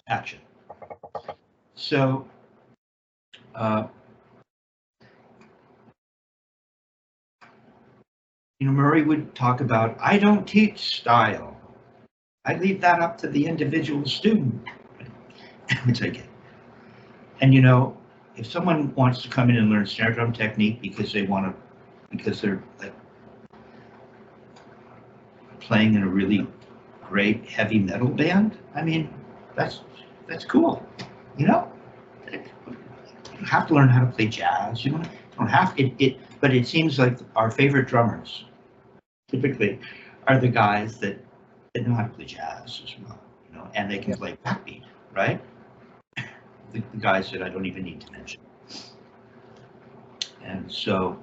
action. So, uh, Murray would talk about, I don't teach style. I leave that up to the individual student, which I get. And if someone wants to come in and learn snare drum technique because because they're like playing in a really great heavy metal band, I mean, that's cool. You don't have to learn how to play jazz. You don't have it. But it seems like our favorite drummers typically are the guys that know how to play jazz as well. And they can play backbeat, right? The guys that I don't even need to mention. And so,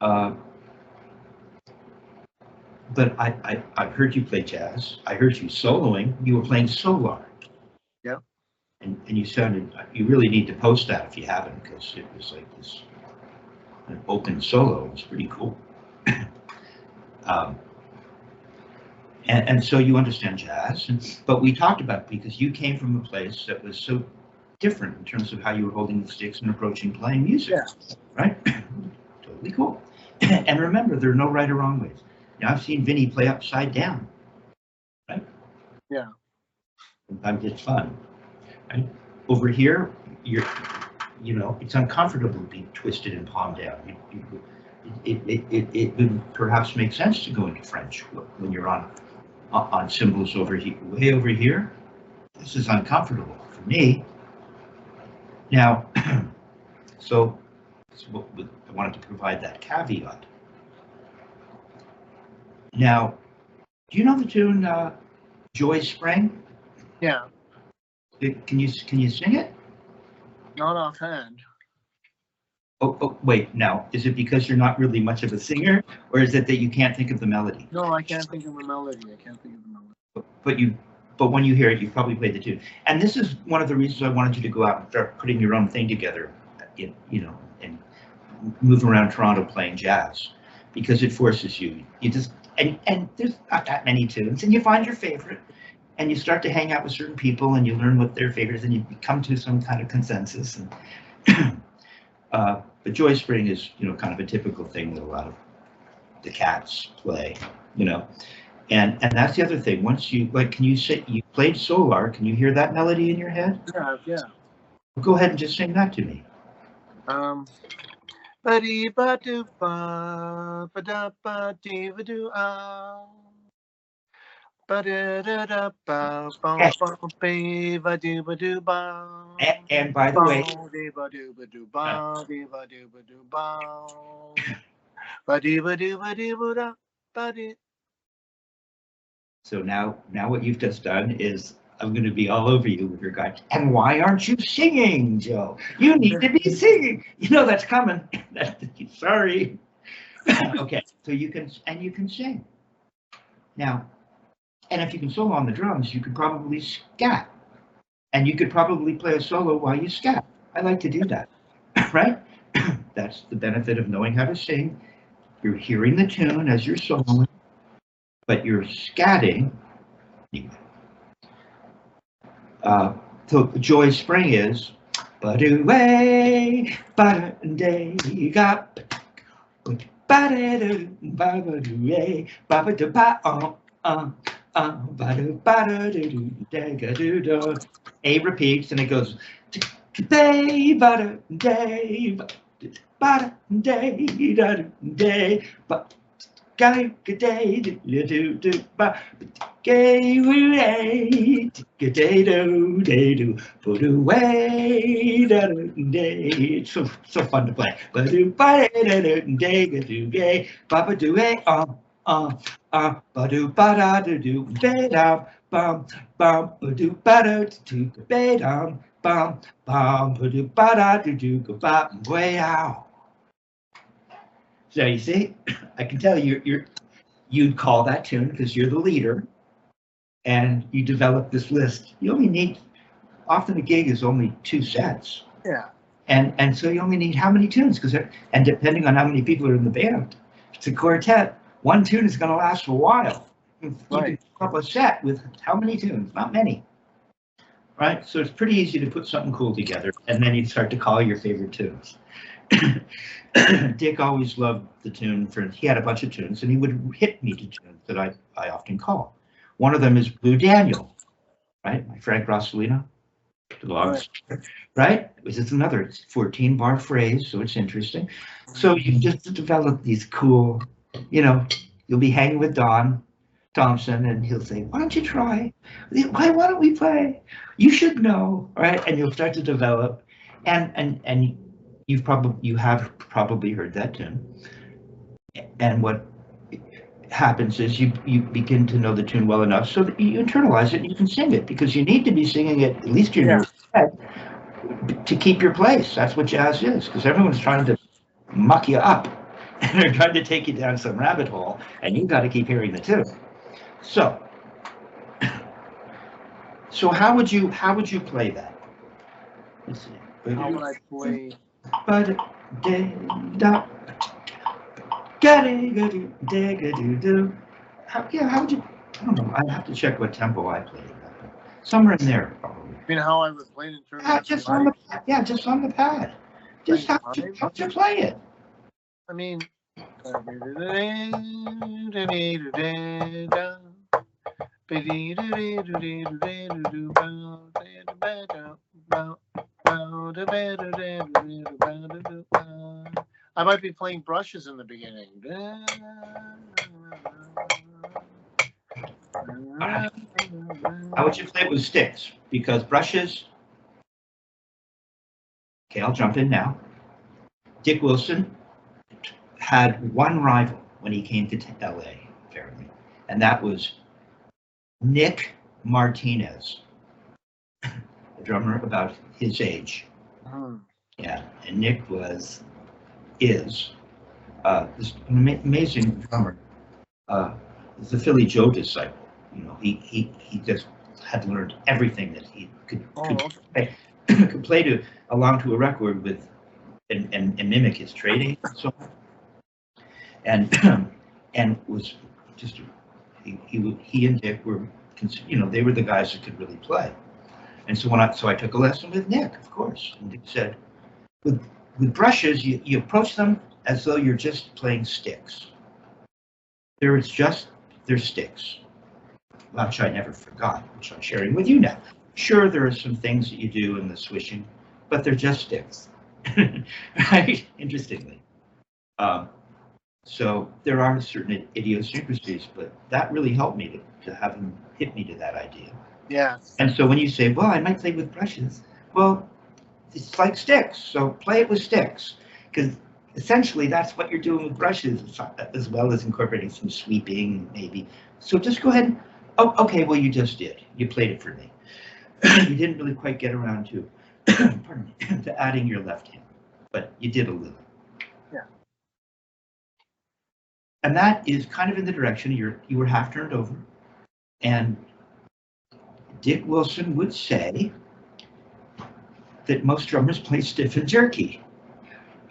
but I've heard you play jazz. I heard you soloing. You were playing Solar. Yeah. And you really need to post that if you haven't, because it was like this an open solo. It was pretty cool. And so you understand jazz, but we talked about it because you came from a place that was so different in terms of how you were holding the sticks and approaching playing music, right? Totally cool. And remember, there are no right or wrong ways. I've seen Vinny play upside down, right? Yeah. Sometimes it's fun, right? Over here, it's uncomfortable to be twisted and palm down. It would perhaps make sense to go into French when you're on cymbals over here. Way over here, this is uncomfortable for me. Now, so I wanted to provide that caveat. Now, do you know the tune "Joy Spring"? Yeah. Can you sing it? Not offhand. Oh, wait. Now, is it because you're not really much of a singer, or is it that you can't think of the melody? No, I can't think of the melody. But when you hear it, you've probably played the tune. And this is one of the reasons I wanted you to go out and start putting your own thing together, and move around Toronto playing jazz, because it forces you. You just and there's not that many tunes, and you find your favorite, and you start to hang out with certain people, and you learn what their favorites, and you come to some kind of consensus. And but Joy Spring is, kind of a typical thing that a lot of the cats play, And that's the other thing. Once can you say you played Solar? Can you hear that melody in your head? Yeah. Go ahead and just sing that to me. Ba-dee ba do ba ba da ba dee ba do ah. Ba da da da ba ba ba ba do ba do ba. And by the way, ba do ba do ba dee ba do ba do ba. Ba dee ba do ba dee ba da ba dee. So now what you've just done is I'm going to be all over you with regards. And why aren't you singing, Joe? You need to be singing. That's coming. Sorry. Okay, so you can sing. Now, and if you can solo on the drums, you could probably scat. And you could probably play a solo while you scat. I like to do that, right? That's the benefit of knowing how to sing. You're hearing the tune as you're soloing, but you're scatting. So Joy Spring is ba-do-way, ba-da-day, got ba-da-do, ba-ba-do-way, ba-ba-do-ba, ba-do-ba-da-do-do-da-ga-do-do. A repeats and it goes day, ba-da-day, ba-da-day, da-da-day, ba gay day do do ba gay way gay do day do put away day. It's so fun to play. Ba do ba day do gay ba do it ba do ba da do ba da bum bum ba do ba da do ba da bum bum ba do ba da do ba way out. So you see, I can tell you'd call that tune because you're the leader, and you develop this list. You only need, often a gig is only 2 sets. Yeah. And so you only need how many tunes? And depending on how many people are in the band, if it's a quartet, one tune is going to last a while. You can come up a set with how many tunes? Not many. right? So it's pretty easy to put something cool together, and then you start to call your favorite tunes. Dick always loved the tune he had a bunch of tunes, and he would hit me to tunes that I often call. One of them is Blue Daniel, right? My Frank Rossellino, the long, right? Which is another 14-bar phrase, so it's interesting. So you just develop these cool, you'll be hanging with Don Thompson, and he'll say, "Why don't you try? Why don't we play? You should know, right?" And you'll start to develop, and you have probably heard that tune. And what happens is you begin to know the tune well enough so that you internalize it and you can sing it, because you need to be singing it, at least in your head, to keep your place. That's what jazz is, because everyone's trying to muck you up and they're trying to take you down some rabbit hole, and you've got to keep hearing the tune. So how would you play that? Let's see. How would I play? How would you? I don't know. I'd have to check what tempo I played. Somewhere in there, probably. You know how I would play it in terms of just on the pad. Just on the pad. Just how to play it. I mean. I might be playing brushes in the beginning. How would you play it with sticks? Because brushes. Okay, I'll jump in now. Dick Wilson had one rival when he came to LA, apparently, and that was Nick Martinez, a drummer about his age. Yeah, and Nick is this amazing drummer. He's a Philly Joe disciple. He just had learned everything that he could play along to a record with and mimic his trading and so on. And was just he and Dick were, they were the guys that could really play. And so I took a lesson with Nick, of course, and Dick said, with brushes, you approach them as though you're just playing sticks. They're sticks, which I never forgot, which I'm sharing with you now. Sure, there are some things that you do in the swishing, but they're just sticks, right? Interestingly. So there are certain idiosyncrasies, but that really helped me to have him hit me to that idea. Yeah. And so when you say, well, I might play with brushes, well, it's like sticks, so play it with sticks, because essentially that's what you're doing with brushes, as well as incorporating some sweeping, maybe. So just go ahead. Oh, okay, well, you just did. You played it for me. You didn't really quite get around to, pardon me, to adding your left hand, but you did a little. Yeah. And that is kind of in the direction you were half turned over. And Dick Wilson would say that most drummers play stiff and jerky.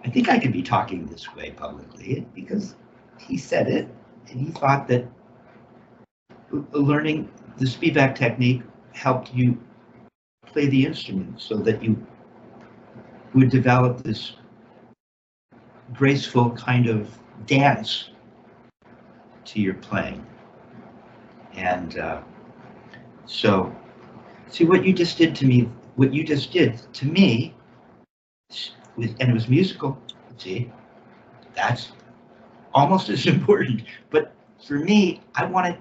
I think I could be talking this way publicly because he said it, and he thought that learning the Spivack technique helped you play the instrument so that you would develop this graceful kind of dance to your playing. And so, see what you just did to me, and it was musical, see, that's almost as important. But for me, I wanted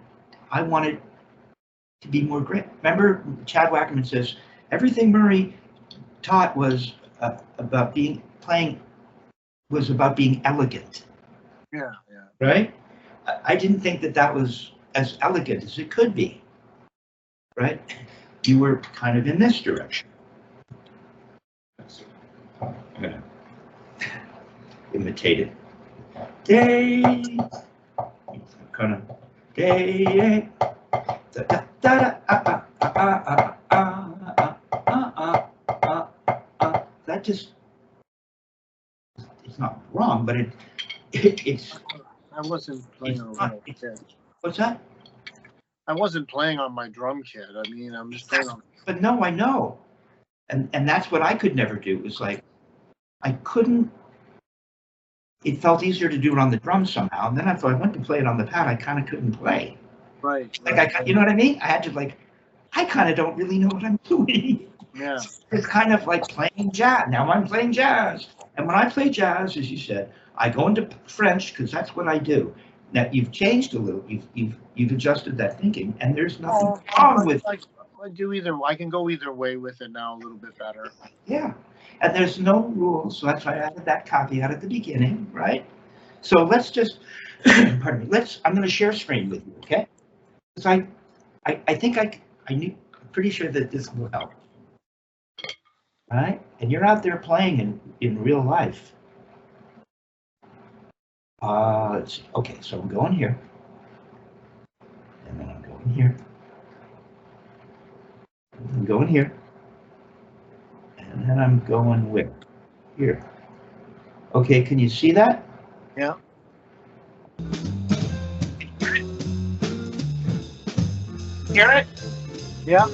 to be more great. Remember, Chad Wackerman says, everything Murray taught was about being elegant. Yeah. Right? I didn't think that was as elegant as it could be. Right? You were kind of in this direction. I'm gonna imitate it. Day, kind of day. That just, it's not wrong, but it's. I wasn't playing a role. What's that? I wasn't playing on my drum kit. I mean, I'm just playing on. But no, I know, and that's what I could never do. It was like I couldn't. It felt easier to do it on the drums somehow. And then if I went to play it on the pad, I kind of couldn't play. Right. Like you know what I mean? I had to like, I kind of don't really know what I'm doing. Yeah. It's kind of like playing jazz. Now I'm playing jazz. And when I play jazz, as you said, I go into French because that's what I do. Now you've changed a little. You've adjusted that thinking, and there's nothing wrong with. I do either. I can go either way with it now a little bit better. Yeah, and there's no rules, so that's why I added that caveat at the beginning, right? So let's just, pardon me. I'm going to share screen with you, okay? Because I think I'm pretty sure that this will help. All right, and you're out there playing in real life. Let's see. Okay, so I'm going here, and then I'm going here. I'm going here, and then I'm going where? Here. Okay, can you see that? Yeah. Hear it? Yeah.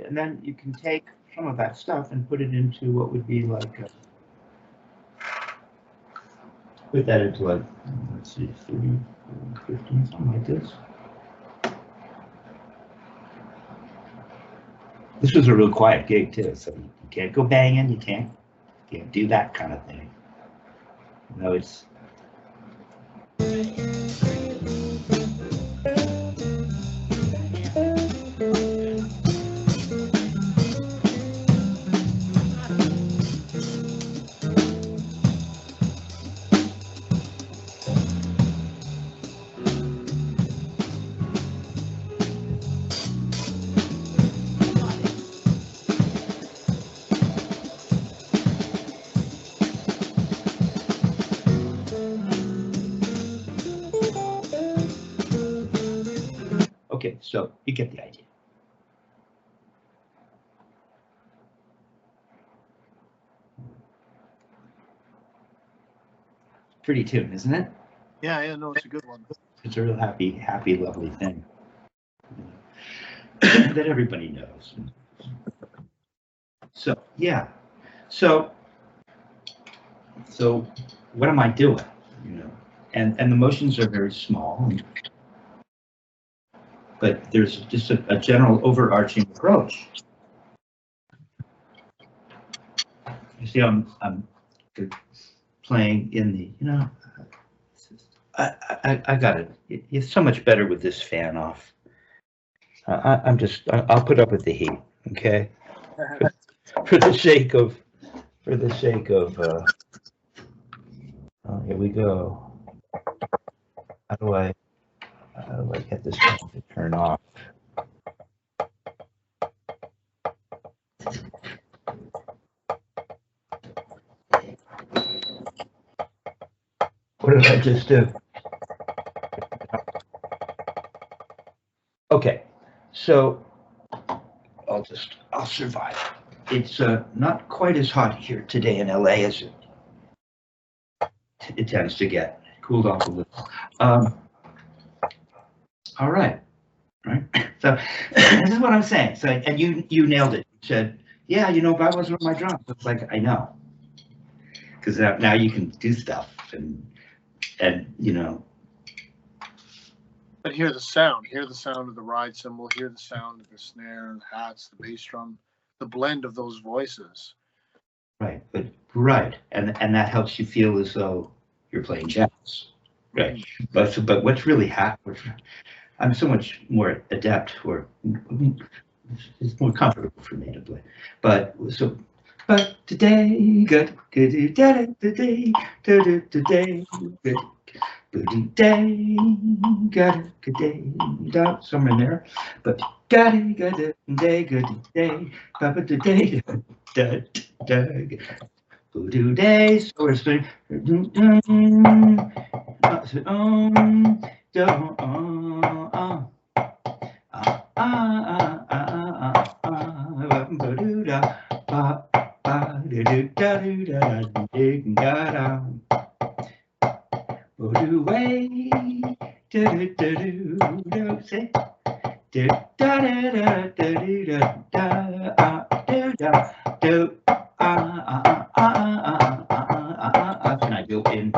And then you can take some of that stuff and put it into what would be like, put that into like, let's see, 30, 15, something like this. This was a real quiet gig too, so you can't go banging, you can't do that kind of thing. You know, it's. Okay, so you get the idea. Pretty tune, isn't it? Yeah, no, it's a good one. It's a real happy, lovely thing that everybody knows. So yeah, so what am I doing? You know, and the motions are very small, but there's just a general overarching approach. You see, I'm playing in the, you know, I got it. It's so much better with this fan off. I'll put up with the heat, okay? For the sake of, oh, here we go. How do I, How do I get this to turn off? What did I just do? Okay, so I'll survive. It's not quite as hot here today in LA as it tends to get. Cooled off a little. All right. So this is what I'm saying. So, and you nailed it. You said, yeah, you know, God wasn't on my drums. It's like, I know. Because now you can do stuff and you know. But hear the sound of the ride cymbal, hear the sound of the snare, the hats, the bass drum, the blend of those voices. Right, and that helps you feel as though you're playing jazz, right? But what's really happening? I'm so much more adept, or it's more comfortable for me to play. But today, good today, today, good. Day, got a good day, somewhere in there, but got a good day, Papa today, day, so we're saying, can I go in?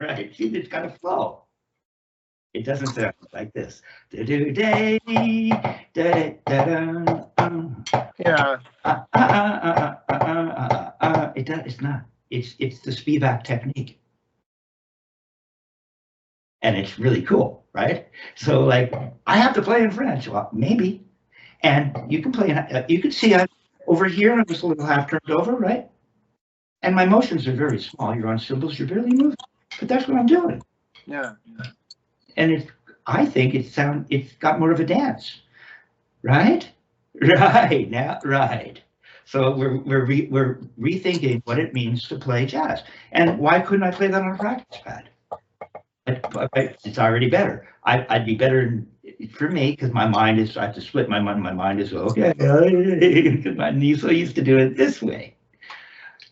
Right, see, it's got a flow. It doesn't sound like this. Yeah. It's not. It's the Spivack technique. And it's really cool, right? So like, I have to play in French. Well, maybe. And you can play, you can see over here, I'm just a little half turned over, right? And my motions are very small. You're on cymbals, you're barely moving. But that's what I'm doing. Yeah. And I think it's got more of a dance, right? Right now, right. So we're rethinking what it means to play jazz. And why couldn't I play that on a practice pad? It's already better. I'd be better for me because my mind is. I have to split my mind. My mind is okay. Because my knees so used to do it this way,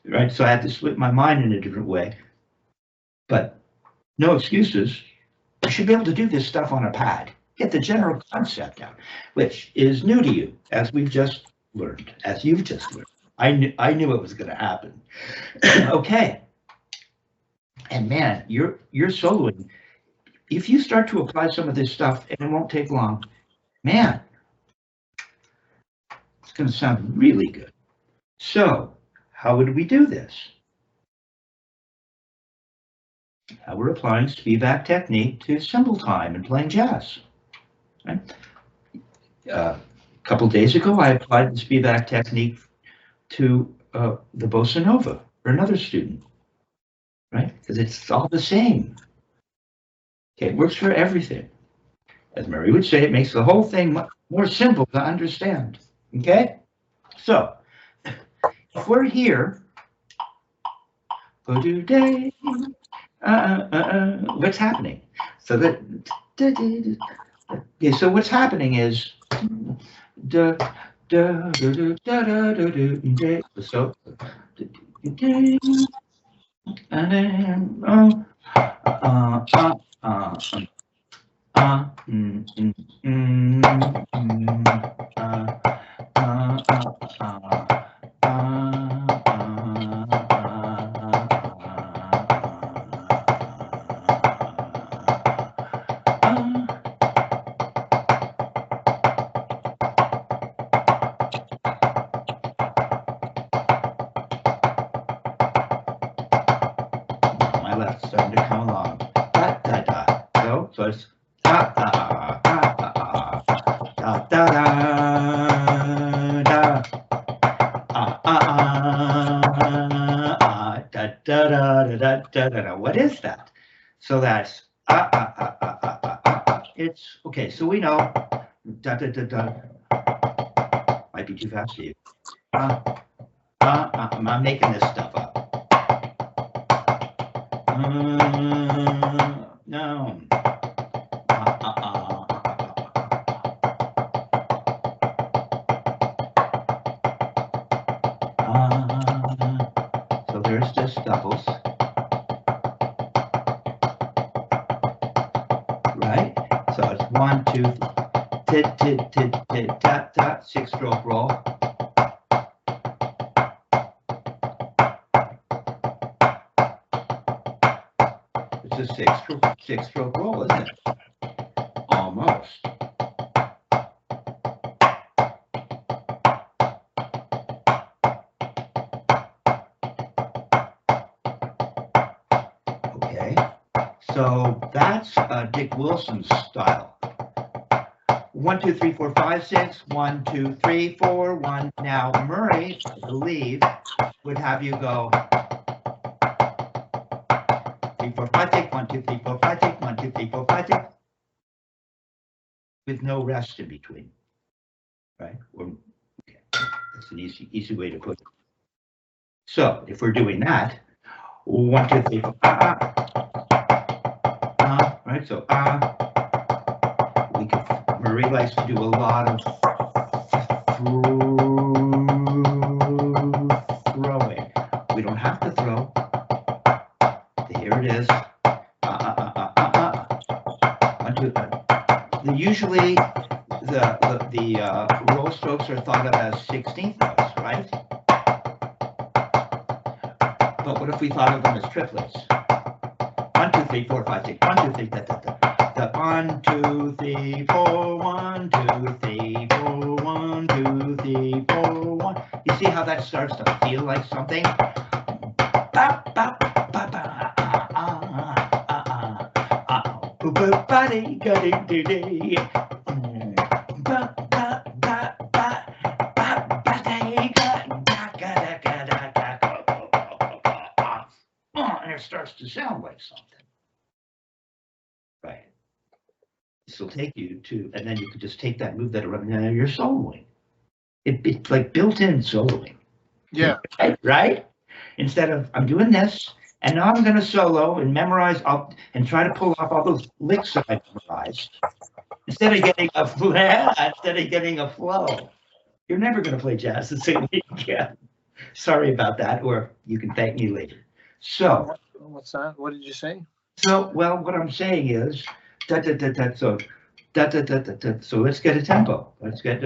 right? So I have to split my mind in a different way. But no excuses. I should be able to do this stuff on a pad. Get the general concept out, which is new to you, as we've just learned, as you've just learned. I knew it was going to happen. Okay. And man, you're soloing. If you start to apply some of this stuff, and it won't take long, man, it's going to sound really good. So, how would we do this? We're applying Spivack technique to cymbal time and playing jazz. Right? A couple days ago, I applied the Spivack technique to the bossa nova for another student, right? Because it's all the same. Okay, it works for everything. As Murray would say, it makes the whole thing much more simple to understand. Okay, so if we're here, what's happening? So that okay, so what's happening is so my left's starting to come along. Da, da, da. So it's da da da da da da da da da. What is that? So that's it's okay. So we know da da da da. Might be too fast for you. I'm making this stuff up. No. So there's just doubles, right? So it's 1, 2, tit, tit, tit, tit, tat, tat, 6-stroke roll. It's a six-stroke roll, isn't it? Almost. Okay, so that's Dick Wilson's style. 1, 2, 3, 4, 5, 6. 1, 2, 3, 4, 1. Now Murray, I believe, would have you go 3, 4, 5, take 1, 2, 3, 4, 5, take 1, 2, 3, 4, 5, take, with no rest in between, right? Okay. That's an easy way to put it. So if we're doing that, 1, 2, 3, 4, right? So we could. Murray likes to do a lot of throwing. We don't have to throw. Here it is. 1, 2. Usually, the roll strokes are thought of as 16th notes, right? But what if we thought of them as triplets? 1, 2, 3, 4, 5, 6. 1, 2, 3, da, da, da. The 1, 2, 3, 4, 1, 2, 3, 4, 1, 2, 3, 4, 1. You see how that starts to feel like something? And it starts to sound like something. Right. This will take you to, and then you can just take that, move that around. Now you're soloing. It's like built-in soloing. Yeah. Right? Instead of I'm doing this, and now I'm going to solo and memorize and try to pull off all those licks that I memorized. Instead of getting a flow. You're never going to play jazz the same way again. Sorry about that, or you can thank me later. So. What's that? What did you say? So, well, what I'm saying is, so let's get a tempo. Let's get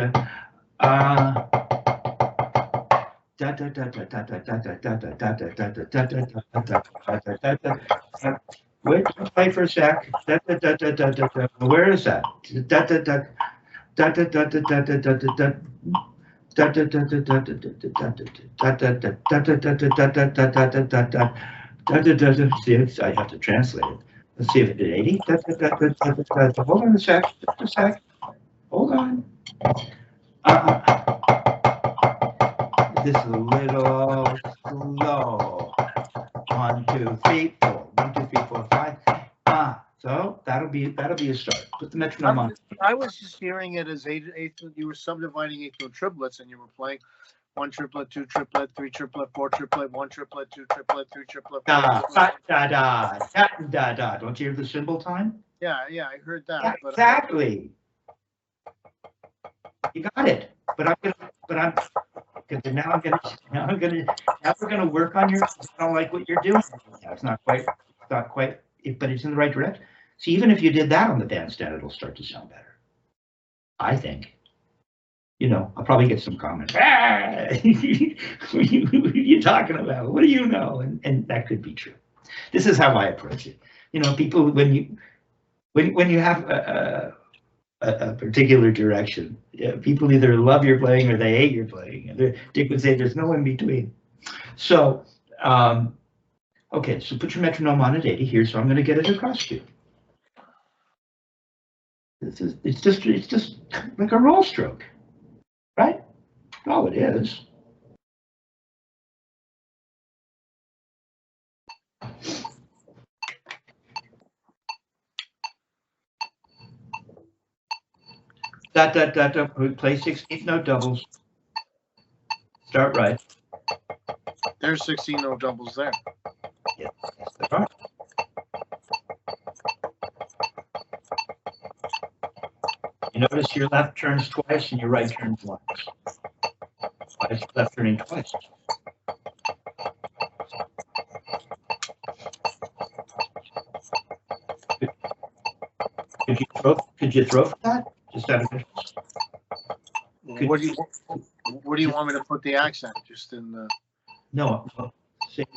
wait, play for a sec. Where is that? See, I have to translate it. Let's see if it did 80. Hold on a sec. Just a sec. Hold on. This is a little slow. 1, 2, 3, 4. 1, 2, 3, 4, 5. So that'll be a start. Put the metronome on. I was just hearing it as eighth. You were subdividing eighth note triplets, and you were playing 1 triplet, 2 triplet, 3 triplet, 4 triplet, 1 triplet, 2 triplet, 3 triplet. Da da. Don't you hear the cymbal time? Yeah, I heard that. Yeah, but exactly. You got it. But now we're gonna work on your. I don't like what you're doing. It's not quite, but it's in the right direction. See, even if you did that on the bandstand, it'll start to sound better. I think. I'll probably get some comments. What are you talking about? What do you know? And that could be true. This is how I approach it. People, when you have a particular direction, people either love your playing or they hate your playing. Dick would say there's no in between. So, okay, so put your metronome on at 80 here. So I'm going to get it across to you. It's just like a roll stroke. Right? All it is. Play 16th note doubles. Start right. There's 16 note doubles there. Yes, there are. You notice your left turns twice and your right turns once. Why is left turning twice? Could you throw for that? Just out of interest. What do you want me to put the accent? Just in the. No,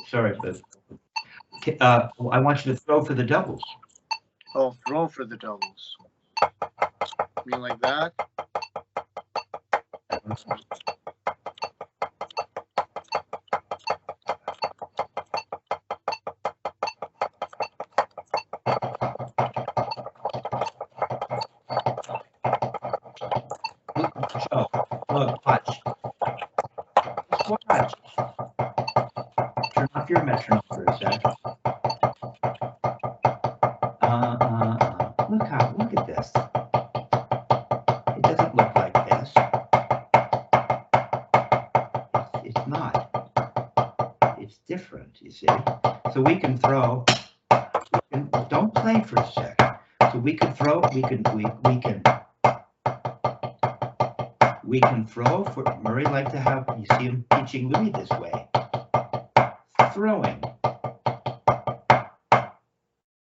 sorry, but I want you to throw for the doubles. Oh, throw for the doubles. You mean like that? Look, watch. Just watch. Turn off your metronome for a sec. Look at this. It doesn't look like this. It's not. It's different, you see. So we can throw. Don't play for a sec. So we can throw. We can throw for Murray. Like to have. You see him teaching Louis this way. Throwing.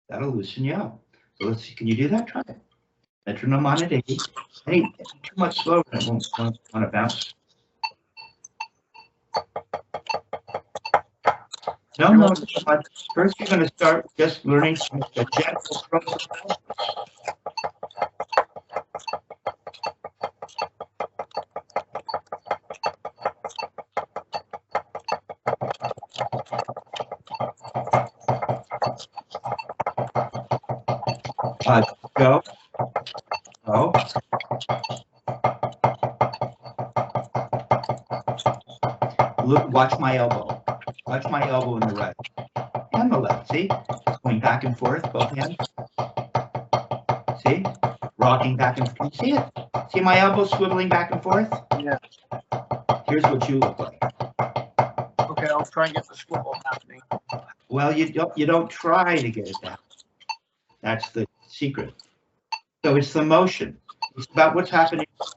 That'll loosen you up. So let's see. Can you do that? Try it. Metronome on at 80. Too much slower. I won't want to bounce. No. First, you're going to start just learning a gentle throw. Go. Look, watch my elbow. Watch my elbow in the right and the left. See? Going back and forth, both hands. See? Rocking back and forth. See it? See my elbow swiveling back and forth? Yeah. Here's what you look like. Okay, I'll try and get the swivel happening. Well, you don't try to get it down. That's the secret. So it's the motion. It's about what's happening. Is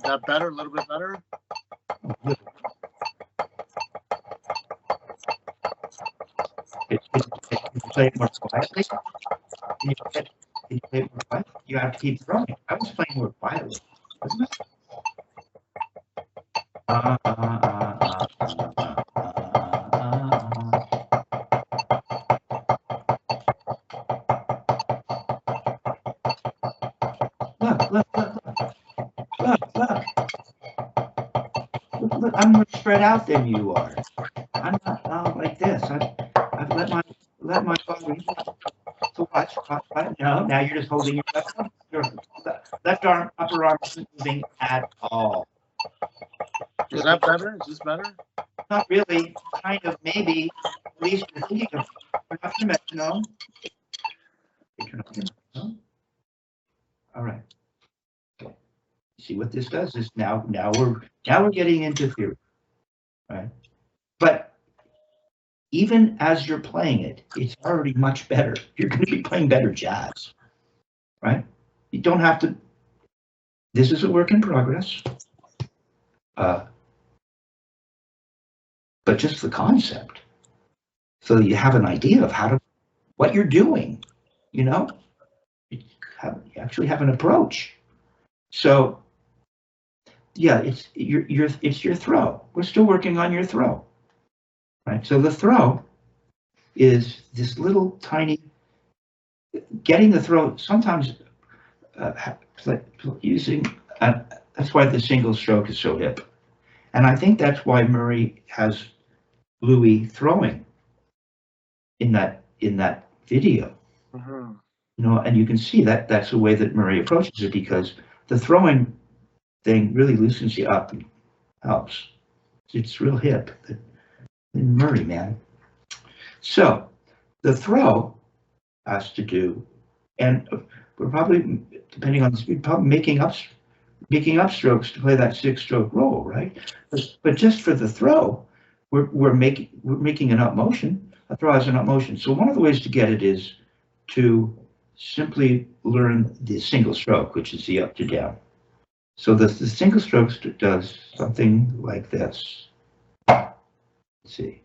that better? A little bit better? Can you play it more quietly? Can you play it more quietly? You have to keep throwing. I was playing more quietly, wasn't it? Look. I'm much spread out than you are. I'm not like this. I've let my body. So watch. No, now you're just holding your left arm. Your left arm, upper arm isn't moving at all. Is that better? Is this better? Not really. Kind of, maybe. At least you're thinking of. Turn off your metronome. Turn off your metronome. All right. Okay. See what this does is now we're getting into theory, right? But even as you're playing it, it's already much better. You're going to be playing better jazz, right? You don't have to. This is a work in progress. But just the concept, so that you have an idea of what you're doing, you know, you actually have an approach. So, yeah, it's your throw. We're still working on your throw, right? So the throw is this little tiny, getting the throw. Sometimes using that's why the single stroke is so hip, and I think that's why Murray has Louis throwing in that video. Mm-hmm. You know, and you can see that that's the way that Murray approaches it, because the throwing thing really loosens you up and helps. It's real hip. Murray, man. So the throw has to do, and we're probably, depending on the speed, probably making up strokes to play that 6-stroke roll, right? But just for the throw, we're making an up motion. A throw has an up motion. So one of the ways to get it is to simply learn the single stroke, which is the up to down. So the single stroke does something like this. Let's see.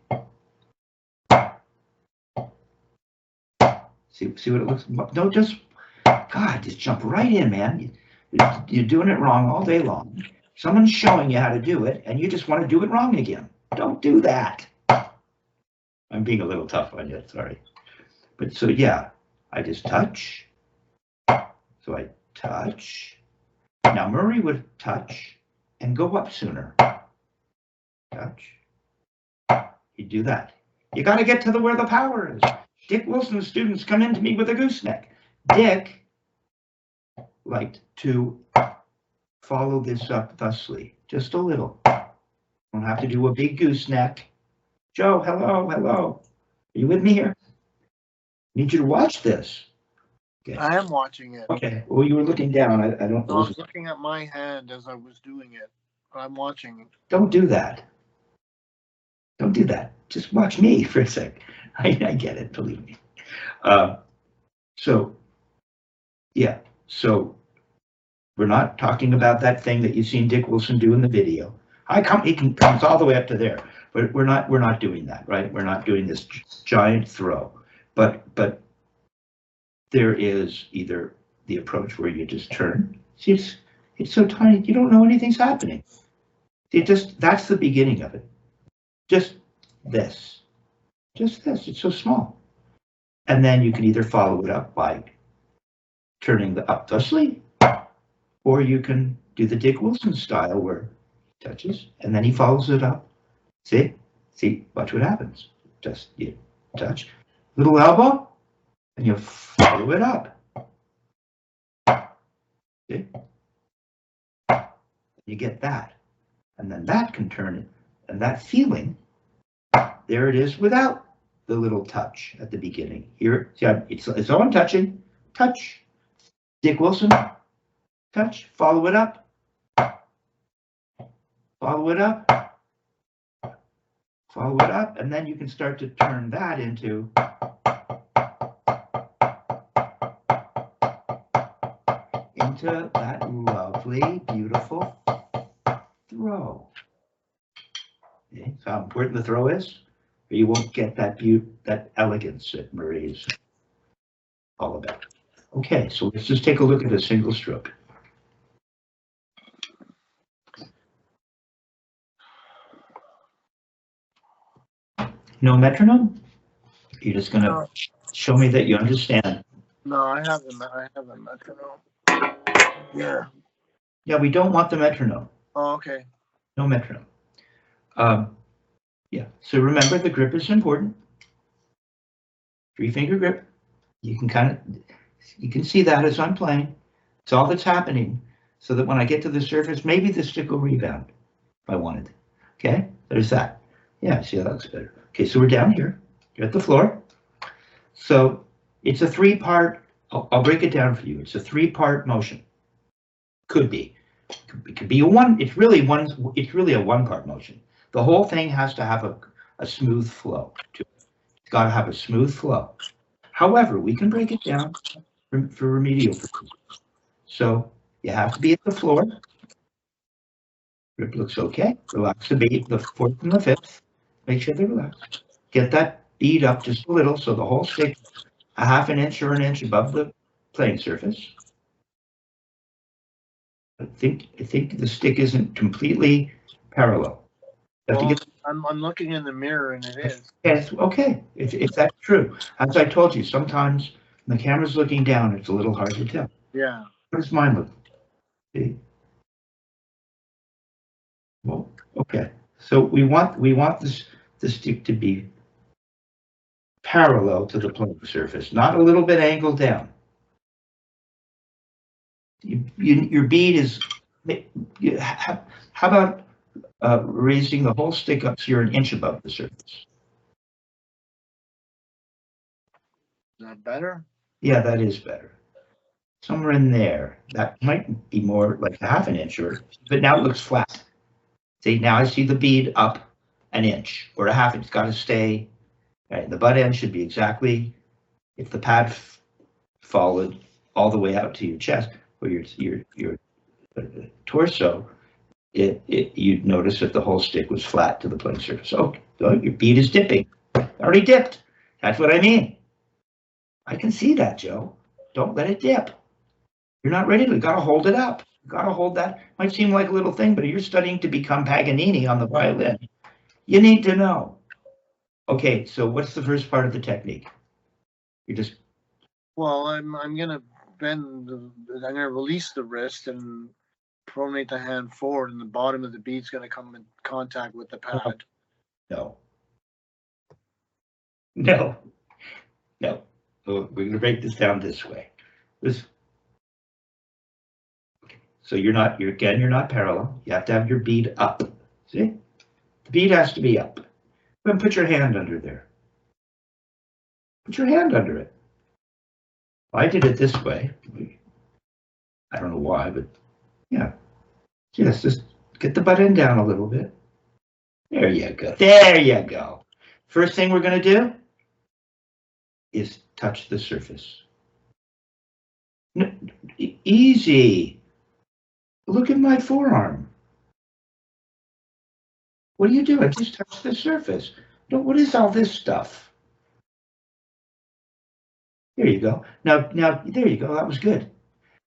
See what it looks like? No, just, God, just jump right in, man. You're doing it wrong all day long. Someone's showing you how to do it, and you just want to do it wrong again. Don't do that. I'm being a little tough on you, sorry. But so, yeah, I just touch. So I touch. Now Murray would touch and go up sooner. Touch. You do that. You got to get to where the power is. Dick Wilson's students come into me with a gooseneck. Dick liked to follow this up thusly, just a little. Don't have to do a big gooseneck. Joe, hello. Are you with me here? I need you to watch this. Okay. I am watching it. Okay. Well, you were looking down. I don't know. I was looking at my hand as I was doing it. I'm watching it. Don't do that. Don't do that. Just watch me for a sec. I get it, believe me. So, yeah. So we're not talking about that thing that you've seen Dick Wilson do in the video. He comes all the way up to there, but we're not doing that, right? We're not doing this giant throw, but there is either the approach where you just turn. See, it's so tiny, you don't know anything's happening. That's the beginning of it. Just this. It's so small. And then you can either follow it up by turning the up thusly, or you can do the Dick Wilson style where he touches and then he follows it up. See, watch what happens. Just you touch, little elbow, and you follow it up. See? You get that. And then that can turn it, and that feeling, there it is without the little touch at the beginning. Here, see, it's all I'm touching. Touch. Dick Wilson. Touch. Follow it up. Follow it up. Follow it up, and then you can start to turn that into that lovely, beautiful throw. Okay, so how important the throw is, or you won't get that elegance that Murray is all about. Okay, so let's just take a look at a single stroke. No metronome? You're just gonna show me that you understand. No, I have a metronome. Yeah. Yeah, we don't want the metronome. Oh, okay. No metronome. Yeah, so remember the grip is important. 3-finger grip. You can see that as I'm playing. It's all that's happening, so that when I get to the surface, maybe the stick will rebound if I wanted. Okay, there's that. Yeah, see how that looks better. Okay, so we're down here. You're at the floor. So it's a 3-part. I'll break it down for you. It's a 3-part motion. Could be. It could be a one. It's really a 1-part motion. The whole thing has to have a smooth flow to it. It's got to have a smooth flow. However, we can break it down for remedial purposes. So you have to be at the floor. Grip looks okay. Relax the bead, the 4th and the 5th. Make sure they're relaxed. Get that bead up just a little so the whole stick a 1/2 inch or an inch above the playing surface. I think the stick isn't completely parallel. Well, I'm looking in the mirror and it is. Yes, okay. If that's true. As I told you, sometimes when the camera's looking down, it's a little hard to tell. Yeah. What does mine look? See? Well, okay. So we want the stick to be parallel to the playing surface, not a little bit angled down. Your bead is. How about raising the whole stick up so you're an inch above the surface? Is that better? Yeah, that is better. Somewhere in there. That might be more like a 1/2 inch, but now it looks flat. See, now I see the bead up an inch or a 1/2 inch. It's got to stay. Right, the butt end should be exactly, if the pad followed all the way out to your chest or your torso, you'd notice that the whole stick was flat to the playing surface. Oh, your bead is dipping. Already dipped. That's what I mean. I can see that, Joe. Don't let it dip. You're not ready to. Got to hold it up. You got to hold that. Might seem like a little thing, but you're studying to become Paganini on the violin. You need to know. Okay, so what's the first part of the technique? You just. Well, I'm gonna bend. I'm gonna release the wrist and pronate the hand forward, and the bottom of the bead's gonna come in contact with the pad. No. No. No. We're going to break this down this way. So you're not parallel. You have to have your bead up. See? The bead has to be up. Then put your hand under there. Put your hand under it. I did it this way. I don't know why, but yeah. Yes, just get the butt end down a little bit. There you go. There you go. First thing we're going to do is touch the surface. No, easy. Look at my forearm. What are you doing? Just touch the surface. No, what is all this stuff? There you go. Now, there you go. That was good.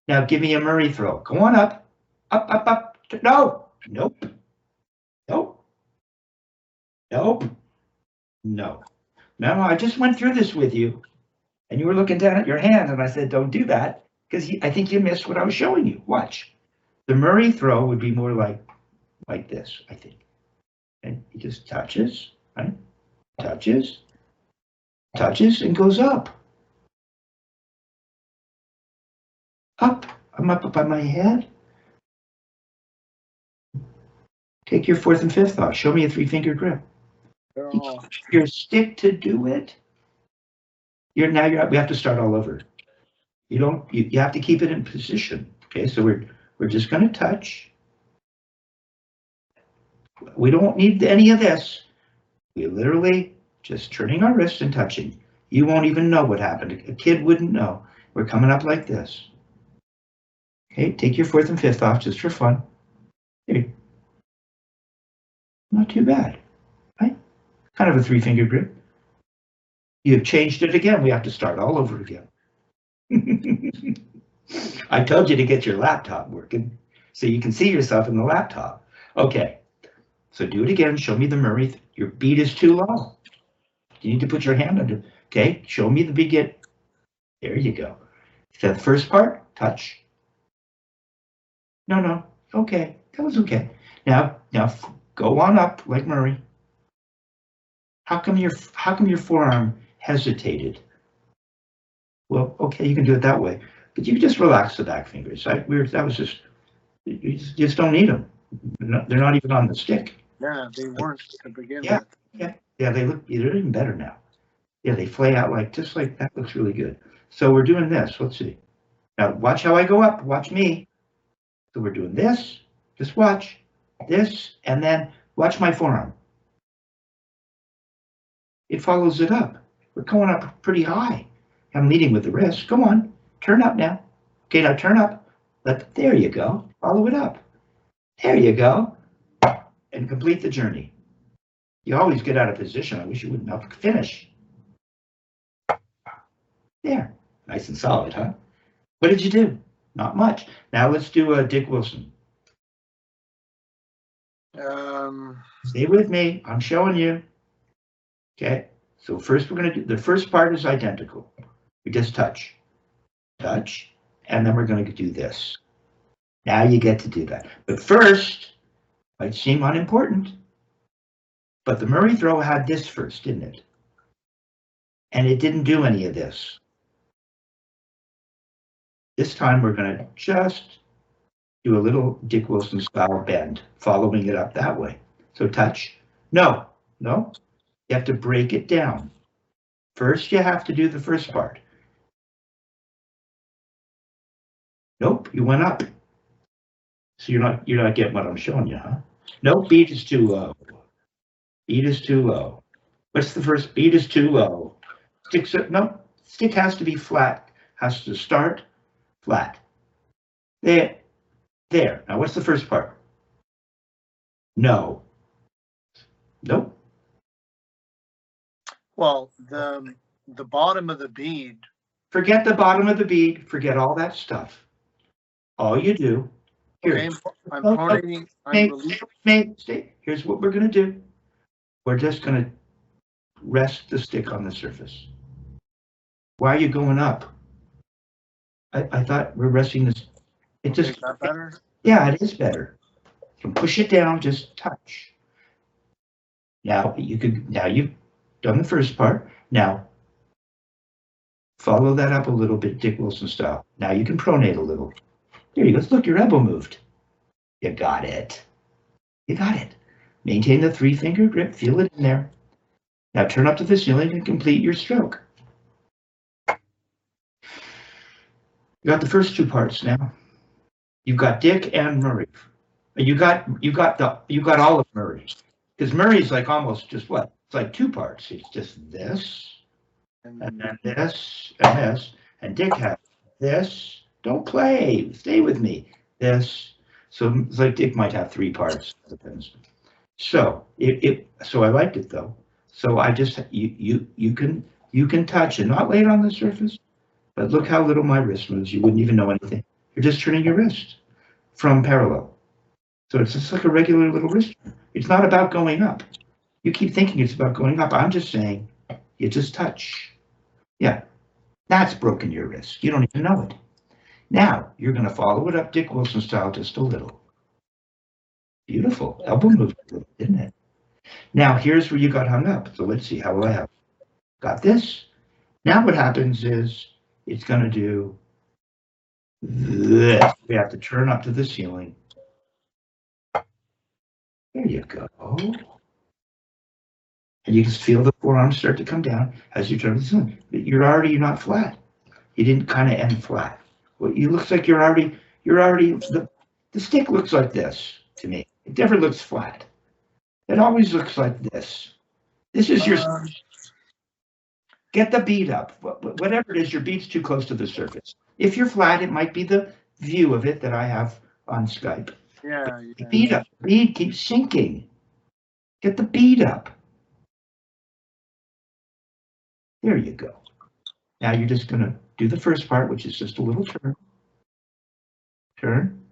Now give me a Murray throw. Go on up. Up, up, up. No. Nope. Nope. Nope. No. No, I just went through this with you. And you were looking down at your hand, and I said, don't do that, because I think you missed what I was showing you. Watch. The Murray throw would be more like this, I think. And he just touches, right? Touches, and goes up. Up. I'm up by my head. Take your 4th and 5th off. Show me a 3-finger grip. Your stick to do it. We have to start all over. You have to keep it in position. Okay, so we're just going to touch. We don't need any of this. We're literally just turning our wrist and touching. You won't even know what happened. A kid wouldn't know. We're coming up like this. Okay, take your 4th and 5th off just for fun. Here. Not too bad, right? Kind of a 3-finger grip. You've changed it again. We have to start all over again. I told you to get your laptop working so you can see yourself in the laptop. Okay, so do it again. Show me the Murray. Your bead is too low. You need to put your hand under. Okay, show me the begin. There you go. The first part, touch. No. Okay, that was okay. Now go on up like Murray. How come your forearm hesitated? Well, okay, you can do it that way, but you can just relax the back fingers. That was just, you just don't need them. They're not even on the stick. Yeah, they weren't to begin with. Yeah, they're even better now. Yeah, they flay out just like that. Looks really good. So we're doing this. Let's see. Now watch how I go up. Watch me. So we're doing this. Just watch this, and then watch my forearm. It follows it up. We're going up pretty high. I'm leading with the wrist. Come on, turn up now. Okay, now turn up. There you go. Follow it up. There you go. And complete the journey. You always get out of position. I wish you wouldn't have to finish. There. Nice and solid, huh? What did you do? Not much. Now let's do Dick Wilson. Stay with me. I'm showing you. Okay. So first we're going to do, the first part is identical. We just touch, and then we're going to do this. Now you get to do that. But first, might seem unimportant, but the Murray throw had this first, didn't it? And it didn't do any of this. This time we're going to just do a little Dick Wilson style bend, following it up that way. So touch. No. You have to break it down. First, you have to do the first part. Nope, you went up. So you're not getting what I'm showing you, huh? Nope, beat is too low. Beat is too low. What's the first? Beat is too low. No, stick has to be flat. Has to start flat. There. Now what's the first part? No. Nope. Well, the bottom of the bead. Forget the bottom of the bead. Forget all that stuff. All you do. Here. Okay, I'm pronating. Stay. Here's what we're going to do. We're just going to rest the stick on the surface. Why are you going up? I thought we're resting this. Is that better? Yeah, it is better. So push it down, just touch. Now you've done the first part. Now follow that up a little bit, Dick Wilson style. Now you can pronate a little. There you go. Look, your elbow moved. You got it. Maintain the 3-finger grip. Feel it in there. Now turn up to the ceiling and complete your stroke. You got the first two parts now. You've got Dick and Murray. You got all of Murray. Because Murray's like almost just what? It's like two parts. It's just this, and then this, and this. And Dick has this. Don't play. Stay with me. This. So it's like Dick might have 3 parts. Depends. So so I liked it though. So I just you can touch and not lay it on the surface. But look how little my wrist moves. You wouldn't even know anything. You're just turning your wrist from parallel. So it's just like a regular little wrist. It's not about going up. You keep thinking it's about going up. I'm just saying you just touch. Yeah, that's broken your wrist. You don't even know it. Now you're going to follow it up Dick Wilson style just a little. Beautiful. Elbow moved a little, didn't it? Now here's where you got hung up. So let's see how I have. Got this. Now what happens is it's going to do this. We have to turn up to the ceiling. There you go. And you can feel the forearm start to come down as you turn to the ceiling. But you're not flat. You didn't kind of end flat. Well, it looks like you're already the stick looks like this to me. It never looks flat. It always looks like this. This is your get the bead up. Whatever it is, your bead's too close to the surface. If you're flat, it might be the view of it that I have on Skype. Yeah. Bead up. Bead keeps sinking. Get the bead up. There you go. Now you're just going to do the first part, which is just a little turn. Turn.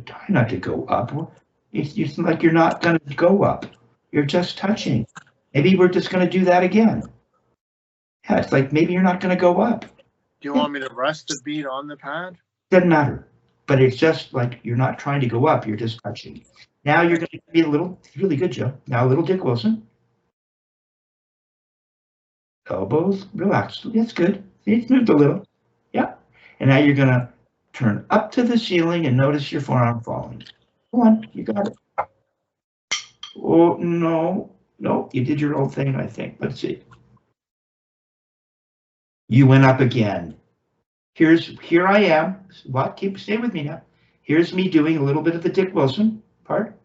Try not to go up. It's like you're not going to go up. You're just touching. Maybe we're just going to do that again. Yeah, it's like maybe you're not going to go up. Do you want me to rest the bead on the pad? Doesn't matter. but it's just like you're not trying to go up, you're just touching. Now you're going to be a little, really good, Joe. Now a little Dick Wilson. Elbows relaxed. That's good. It's moved a little. Yeah. And now you're going to turn up to the ceiling and notice your forearm falling. Come on, you got it. Oh, no, no, you did your own thing, I think. Let's see. You went up again. Here I am. What? Stay with me now. Here's me doing a little bit of the Dick Wilson part.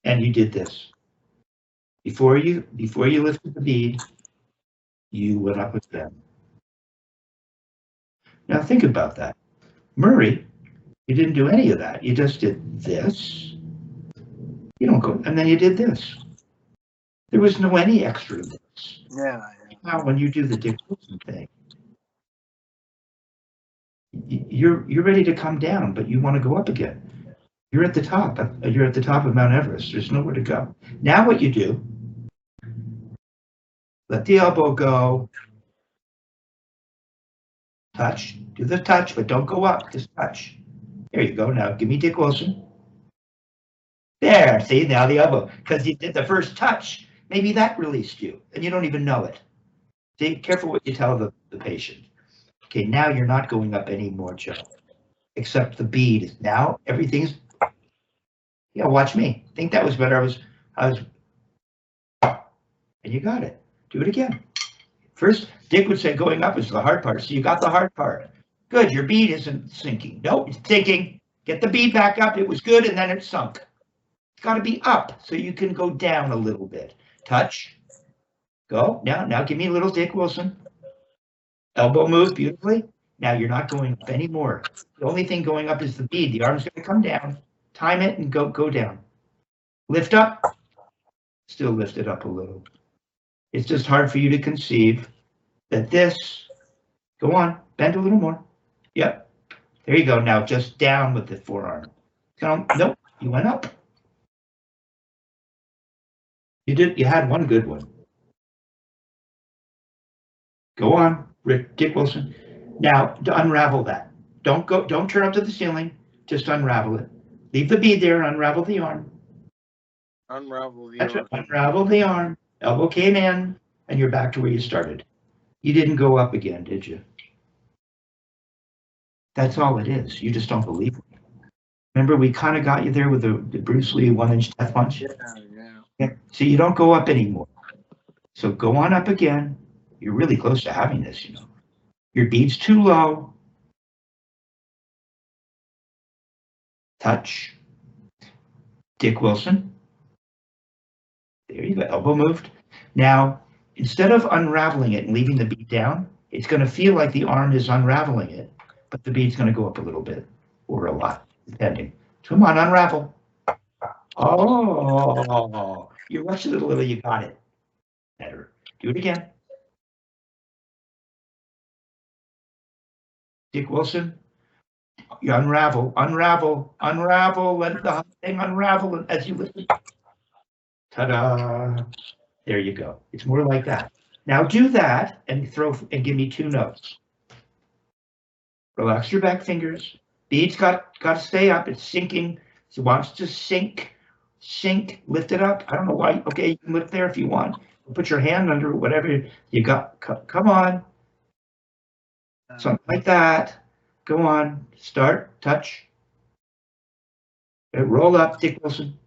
And you did this. Before you lifted the bead, you went up again. Now think about that. Murray, you didn't do any of that. You just did this. You don't go, and then you did this. There was no any extra of this. Yeah. Now when you do the Dick Wilson thing, you're ready to come down, but you want to go up again. You're at the top. You're at the top of Mount Everest. There's nowhere to go. Now what you do, let the elbow go. Touch. Do the touch, but don't go up. Just touch. There you go. Now give me Dick Wilson. There. See, now the elbow. Because you did the first touch. Maybe that released you, and you don't even know it. See, careful what you tell the patient. Okay, now you're not going up anymore, Joe. Except the bead. Now everything's. Yeah, watch me. Think that was better. I was. And you got it. Do it again. First, Dick would say going up is the hard part. So you got the hard part. Good. Your bead isn't sinking. Nope, it's sinking. Get the bead back up. It was good, and then it sunk. It's got to be up so you can go down a little bit. Touch. Go. Now give me a little Dick Wilson. Elbow move beautifully. Now you're not going up anymore. The only thing going up is the bead. The arm's going to come down. Time it and go down. Lift up. Still lift it up a little. It's just hard for you to conceive that this. Go on. Bend a little more. Yep. There you go. Now just down with the forearm. Nope. You went up. You did. You had one good one. Go on, Dick Wilson. Now to unravel that. Don't turn up to the ceiling. Just unravel it. Leave the bead there and unravel the arm. Unravel the That's arm. It. Unravel the arm. Elbow came in, and you're back to where you started. You didn't go up again, did you? That's all it is. You just don't believe it. Remember, we kind of got you there with the Bruce Lee 1-inch death punch? Yeah. So you don't go up anymore. So go on up again. You're really close to having this, you know. Your bead's too low. Touch. Dick Wilson. There you go. Elbow moved. Now, instead of unraveling it and leaving the bead down, it's going to feel like the arm is unraveling it, but the bead's going to go up a little bit or a lot, depending. Come on, unravel. Oh, you rushed it a little, you got it. Better. Do it again. Dick Wilson, you unravel, let the thing unravel as you listen. Ta-da! There you go. It's more like that. Now do that and give me 2 notes. Relax your back fingers. Bead's got to stay up. It's sinking. It wants to sink. Lift it up. I don't know why. Okay, you can lift there if you want. Put your hand under whatever you got. Come on. Something like that. Go on. Start. Touch. Roll up, Dick Wilson.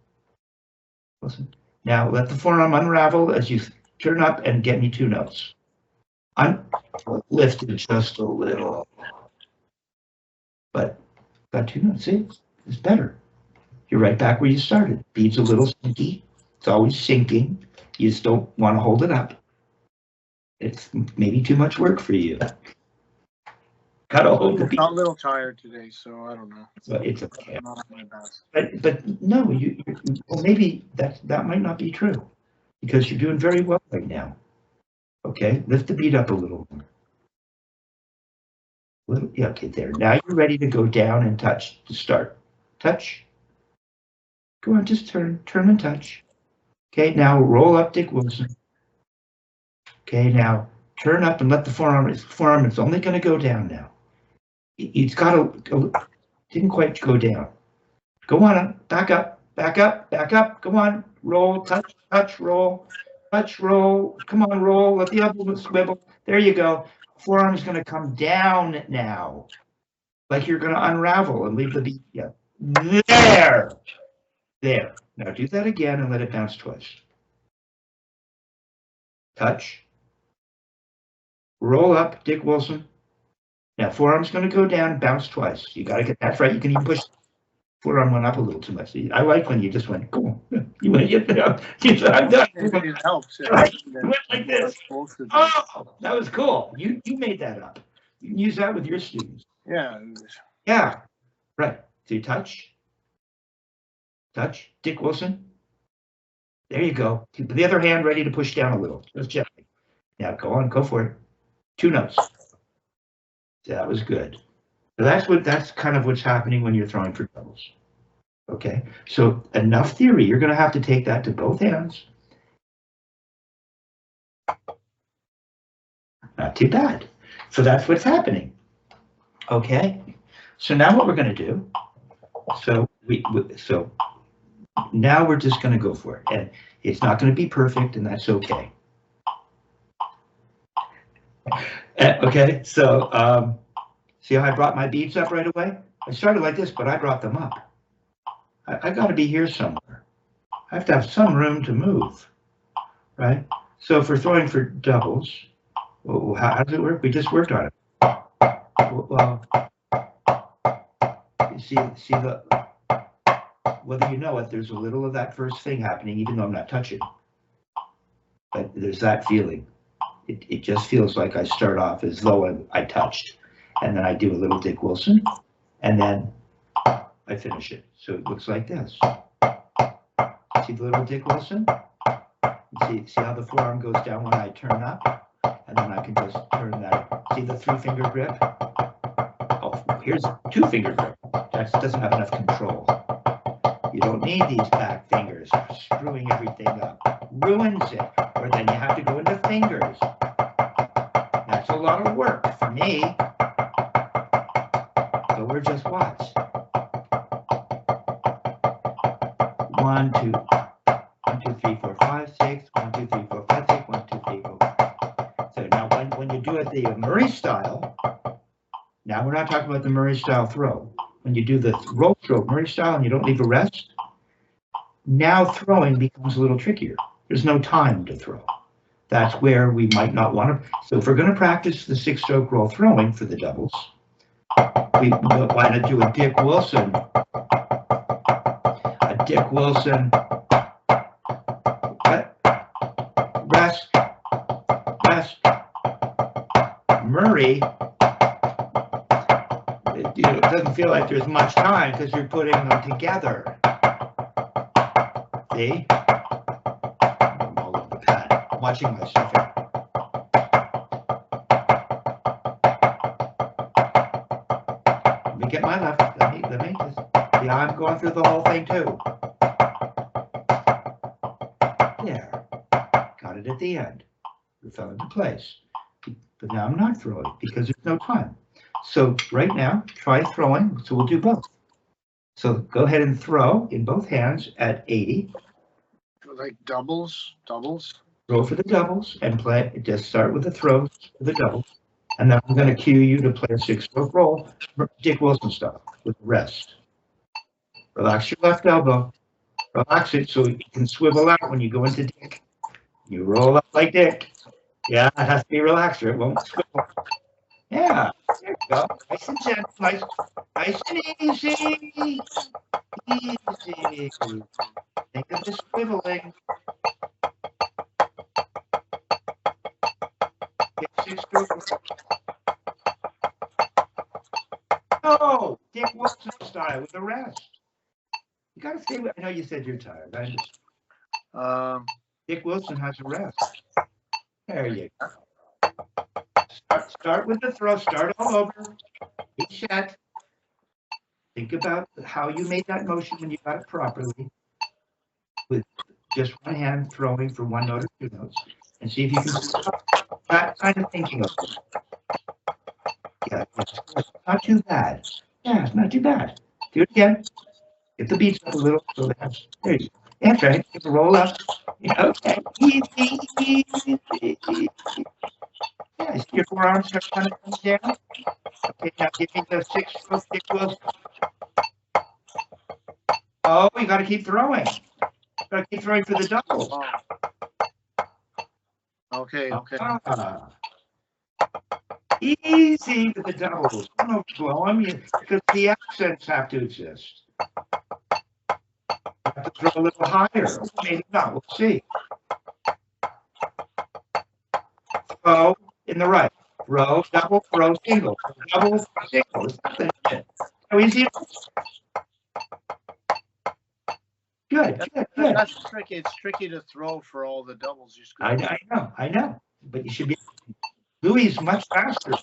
Now let the forearm unravel as you turn up and get me 2 notes. Lift it just a little. But got 2 notes. See? It's better. You're right back where you started. Bead's a little sinky. It's always sinking. You just don't want to hold it up. It's maybe too much work for you. Gotta hold the bead. I'm a little tired today, so I don't know. But it's okay. I'm not my best. But no, well, maybe that might not be true because you're doing very well right now. Okay, lift the bead up a little more. Yeah, okay, there. Now you're ready to go down and touch to start. Touch. Go on, just turn and touch. Okay, now roll up, Dick Wilson. Okay, now turn up and let the forearm is only going to go down now. It's got to, didn't quite go down. Go on, back up, back up, back up. Come on, roll, touch, touch, roll, touch, roll. Come on, roll. Let the elbow swivel. There you go. Forearm's going to come down now, like you're going to unravel and leave the beat. Yeah. There. There. Now do that again and let it bounce twice. Touch. Roll up, Dick Wilson. Now forearm's going to go down and bounce twice. You got to get that right. You can even push. Forearm went up a little too much. I like when you just went, cool. You went, I'm done. It helps. Right. You went like this. Oh, that was cool. You made that up. You can use that with your students. Yeah. Yeah. Right. So you touch. Touch. Dick Wilson. There you go. Keep the other hand ready to push down a little. Just gently. Now go on. Go for it. 2 notes. That was good. So that's kind of what's happening when you're throwing for doubles. Okay, so enough theory. You're going to have to take that to both hands. Not too bad. So that's what's happening. Okay, so now what we're going to do, so now we're just going to go for it. And it's not going to be perfect, and that's okay. Okay, so see how I brought my beads up right away? I started like this, but I brought them up. I got to be here somewhere. I have to have some room to move, right? So if we're throwing for doubles, well, how does it work? We just worked on it. Well, see whether you know it, there's a little of that first thing happening, even though I'm not touching. But there's that feeling. It just feels like I start off as though I touched, and then I do a little Dick Wilson, and then I finish it. So it looks like this. See the little Dick Wilson? See how the forearm goes down when I turn up? And then I can just turn that. See the 3-finger grip? Oh, here's 2-finger grip. That doesn't have enough control. You don't need these back fingers screwing everything up. Ruins it. Or then you have to go into fingers. That's a lot of work for me. So we're just watch. 1, 2, 1, 2, 3, 4, 5, 6. 1, 2, 3, 4, 5, 6. 1, 2, 3, 4, 5. So now when you do it the Murray style, now we're not talking about the Murray style throw. When you do the roll throw Murray style and you don't leave a rest, now throwing becomes a little trickier. There's no time to throw. That's where we might not want to. So if we're going to practice the 6-stroke roll throwing for the doubles, we want to do a Dick Wilson. Dick Wilson, rest, rest, Murray. It doesn't feel like there's much time because you're putting them together. See? I'm all over the pad. I'm watching myself. Let me get my left. Let me just. See, I'm going through the whole thing too. There. Got it at the end. It fell into place. But now I'm not throwing because there's no time. So right now, try throwing. So we'll do both. So go ahead and throw in both hands at 80. Like doubles? Throw for the doubles and play. Just start with the throws for the doubles. And then I'm going to cue you to play a 6-stroke roll, Dick Wilson style, with rest. Relax your left elbow. Relax it so you can swivel out when you go into Dick. You roll up like Dick. Yeah, it has to be relaxed or it won't swivel. Yeah, there you go. Nice and gentle, nice and easy. Easy. Think of the swiveling. No, Dick Wilson style with the rest. You gotta stay with. I know you said you're tired. I understand. Dick Wilson has a rest. There you go. Start with the throw. Start all over. Reset. Think about how you made that motion when you got it properly. With just one hand throwing for 1 note or 2 notes, and see if you can stop that kind of thinking of it. Yeah, not too bad. Yeah, it's not too bad. Do it again. Get the beats up a little. So there you go. That's right. Get the roll up. Yeah, okay. Easy, easy, easy. Yeah, see your forearms start kind of coming down. Okay, now give me the 6-stroke Dick Wilson. Oh, you got to keep throwing. You got to keep throwing for the double. Okay, okay. Easy with the doubles. Don't overblow them because the accents have to exist. You have to throw a little higher. Maybe not. We'll see. Throw in the right. Throw, double, throw, single. Double, single. It's nothing. How easy it is. Good, good, good. That's tricky. It's tricky to throw for all the doubles. I know. But you should be. Louis is much faster.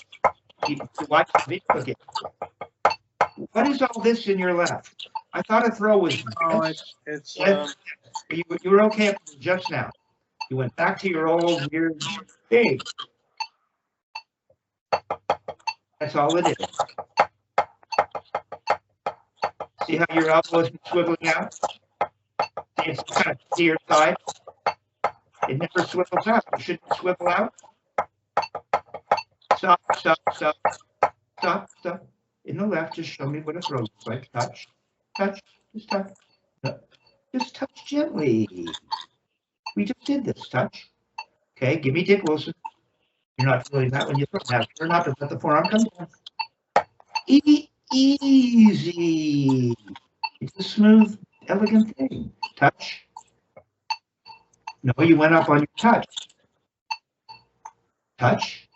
You watch the video again. What is all this in your left? I thought a throw was. Oh, it's you were okay up to just now. You went back to your old weird thing. That's all it is. See how your elbow is swiveling out? See, it's kind of to your side. It never swivels out. You shouldn't swivel out. Stop, stop, stop, stop, stop. In the left, just show me what a throw looks like. Touch, touch, just touch. No, just touch gently. We just did this. Touch. Okay, give me Dick Wilson. You're not feeling that when you throw. Now turn up and let the forearm come down. Easy. It's a smooth, elegant thing. Touch. No, you went up on your touch. Touch.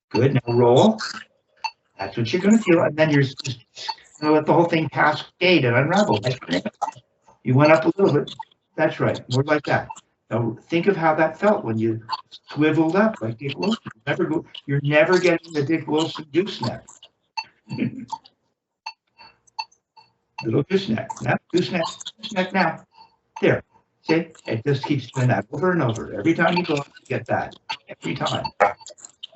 Good. Now roll. That's what you're going to feel. And then you're just going to let the whole thing cascade and unravel. You went up a little bit. That's right. More like that. Now think of how that felt when you swiveled up like Dick Wilson. You're never getting the Dick Wilson gooseneck. Little gooseneck. Now, gooseneck now. There. See? It just keeps doing that over and over. Every time you go, you get that. Every time.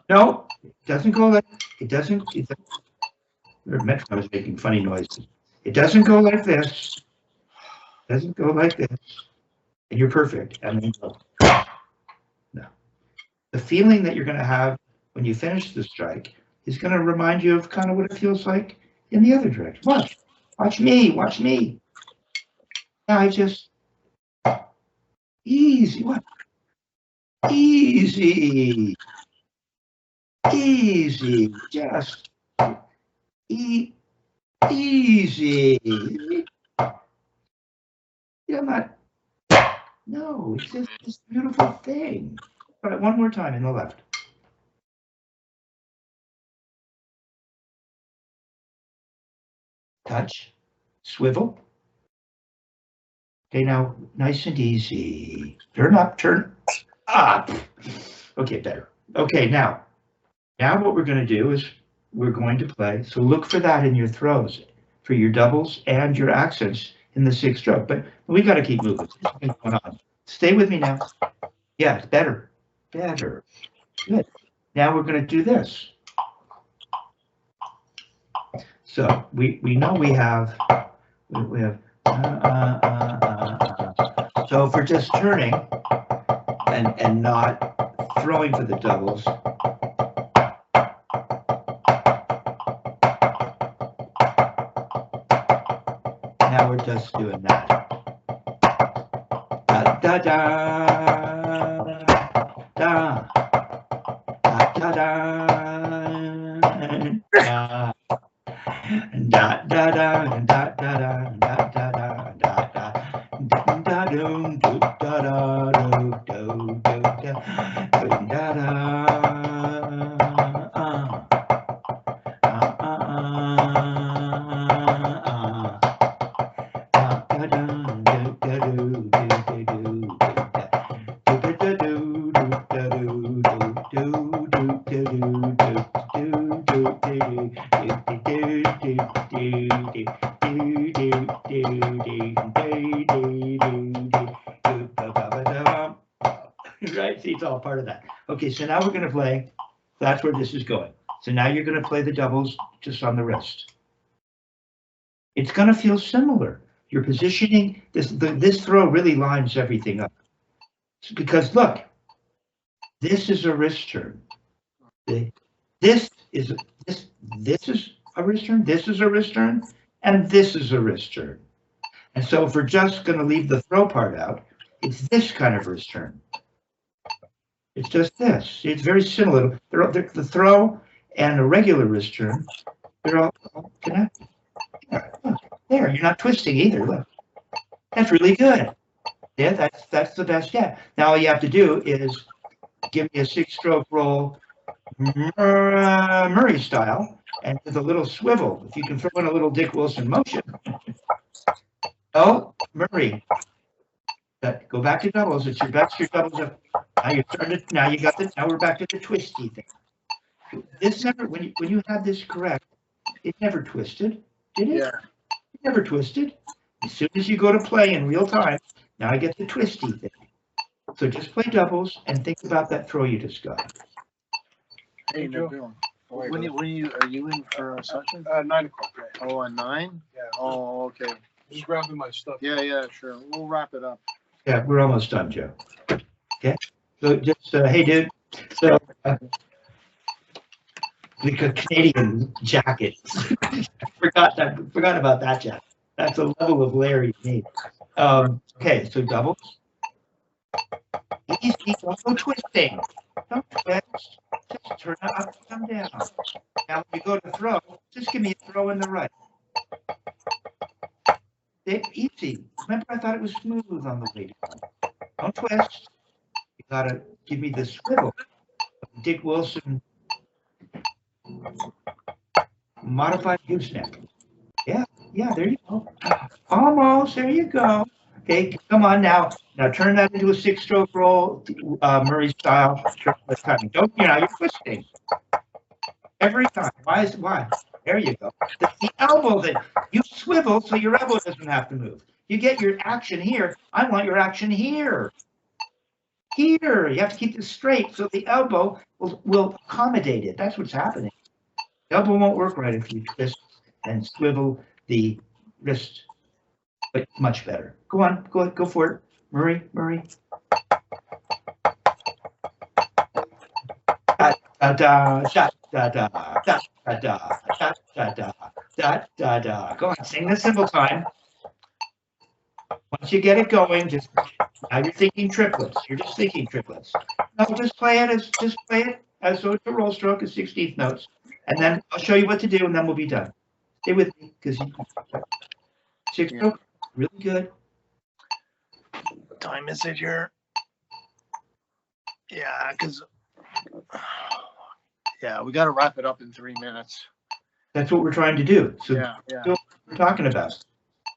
No, it doesn't go like it doesn't. I was making funny noises. It doesn't go like this. It doesn't go like this. And you're perfect. And then go. No. The feeling that you're going to have when you finish the strike is going to remind you of kind of what it feels like in the other direction. Watch. Watch me. Watch me. Now I just easy. What? Easy. Easy. Just easy. You're not. No, it's just this beautiful thing. All right, one more time in the left. Touch, swivel. Okay, now nice and easy. Turn up, turn up. Okay, better. Okay, now what we're going to do is we're going to play. So look for that in your throws, for your doubles and your accents in the 6th stroke. But we got to keep moving. Something's going on. Stay with me now. Yeah, it's better. Better. Good. Now we're going to do this. So we know we have so if we're just turning and not throwing for the doubles. Now we're just doing that. Da da da da da da da da da da da da da da da da da do da da do da da Right? See, it's all part of that. Okay, so now we're going to play. That's where this is going. So now you're going to play the doubles just on the wrist. It's going to feel similar. You're positioning this throw really lines everything up. Because look, this is a wrist turn. This is a wrist turn. This is a wrist turn, and this is a wrist turn. And so if we're just going to leave the throw part out, it's this kind of wrist turn. It's just this. It's very similar. The throw and a regular wrist turn, they're all connected. Yeah, look, there, you're not twisting either. Look, that's really good. Yeah, that's the best yet. Now all you have to do is give me a 6-stroke roll, Murray style, and with a little swivel. If you can throw in a little Dick Wilson motion. Oh, Murray. Go back to doubles. It's your best. Your doubles up. Now you're starting to. Now you got the. Now we're back to the twisty thing. This never. When you had this correct, it never twisted, did it? Yeah. It never twisted. As soon as you go to play in real time, now I get the twisty thing. So just play doubles and think about that throw you just got. Hey, Joe. When you are you in for a session? 9 o'clock. Oh, at 9? Yeah. Oh, okay. Just grabbing my stuff. Yeah, sure. We'll wrap it up. Yeah, we're almost done, Joe. Okay. So just hey, dude. So the Canadian jacket. Forgot about that jacket. That's a level of Larry to me. Okay, so doubles. Easy, don't go twisting. Don't twist. Just turn it up, come down. Now, when you go to throw, just give me a throw in the right. Easy. Remember, I thought it was smooth on the way down. Don't twist. You gotta give me the swivel. Dick Wilson modified gooseneck. Yeah, there you go. Almost, there you go. Okay, come on now. Now turn that into a 6-stroke roll, Murray style. Don't, you're twisting. Every time. Why? There you go. The elbow that you swivel so your elbow doesn't have to move. You get your action here. I want your action here. Here. You have to keep this straight so the elbow will accommodate it. That's what's happening. The elbow won't work right if you twist and swivel the wrist. But much better. Go on, go for it. Murray. Da da da da da da da da da da da. Go on, sing the cymbal time. Once you get it going, now you're thinking triplets. You're just thinking triplets. No, just play it as so it's a roll stroke of 16th notes, and then I'll show you what to do, and then we'll be done. Stay with me, because 6 stroke, really good. What time is it here? Yeah, because we got to wrap it up in 3 minutes. That's what we're trying to do. So yeah. That's what we're talking about.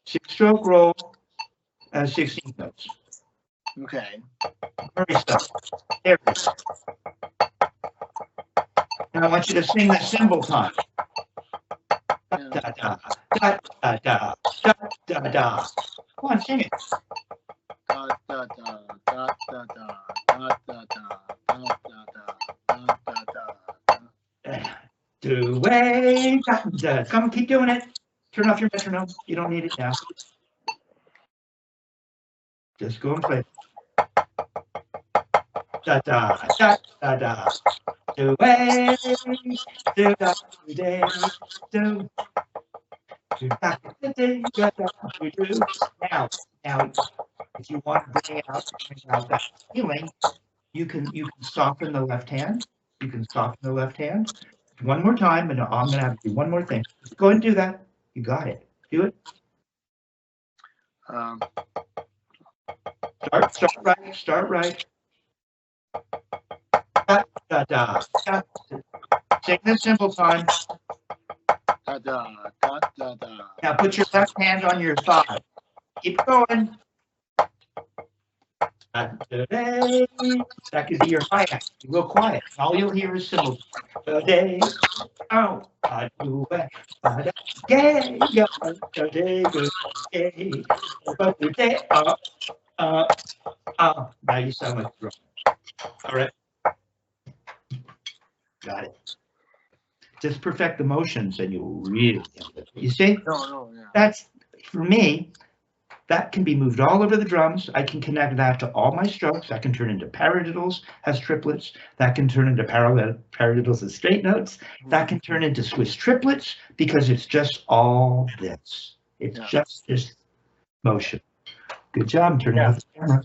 6-stroke roll as 16 notes. Okay. Very stuff. There we go. Now I want you to sing the cymbal time. Da da da da da da da da da. Come on, sing it. Da da da da da da da da da da da da. Do way, come on, keep doing it. Turn off your metronome. You don't need it now. Just go and play. Da da da da da. Do way, do da day, do. Do da day, da da do. Now, if you want to bring out that feeling, you can soften the left hand. One more time, and I'm going to have to do one more thing. Just go ahead and do that. You got it. Do it. Start right. Da, da, da, da. Take the cymbal time. Da, da, da, da, da. Now put your left hand on your thigh. Keep going. That could be your hi-hat. Real quiet. All you'll hear is cymbals. Today, oh, I do it. Gay, yeah, today, gay. But today, now you sound like a drum. All right. Got it. Just perfect the motions and you'll really get it. You see? No, yeah. That's, for me, that can be moved all over the drums. I can connect that to all my strokes. I can turn into paradiddles as triplets. That can turn into paradiddles as straight notes. That can turn into Swiss triplets because it's just all this. It's just this motion. Good job turning off the camera.